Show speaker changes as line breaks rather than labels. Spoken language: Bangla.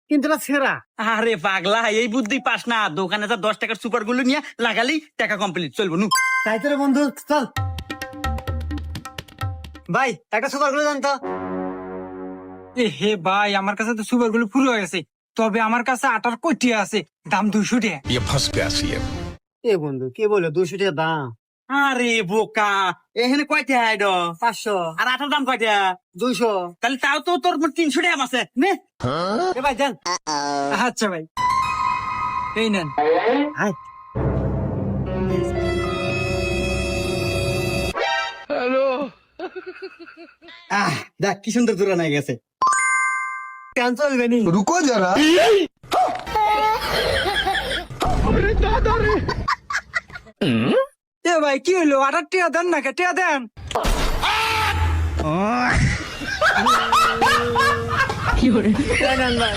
কিন্তু এটা ছেঁড়া।
আরে পাগলা, এই বুদ্ধি পাস না। দোকানে যা 10 টাকার সুপার গুলো নিয়ে লাগালি টাকা কমপ্লিট, চলবো নু।
তাই তো রে বন্ধু, চল। ভাই একটা সুপার গুলো জানতো।
এ হে ভাই, আমার কাছে তো সুপার গুলো পুরো হয়ে গেছে, তবে আমার কাছে আটার কটিয়া আছে, দাম 200 টাকা।
ये फंस गया सीएम।
এ বন্ধু কি বলে, 200 টাকা দাম।
আরে বোকা, এখানে কয়টা আইড?
500,
আর আটার দাম কয়টা?
200।
তাহলে তাও তো তোর 300 টাকা আছে নে।
এ ভাই দেন।
আচ্ছা ভাই, এই নেন।
হাই।
দেখ কি সুন্দর দূরা নাই গেছে।
কেন চলবে নি?
रुको जरा।
এ ভাই কি হইলো, আটার টিয়া দেন না, কে টিয়া দেন।
দেন ভাই।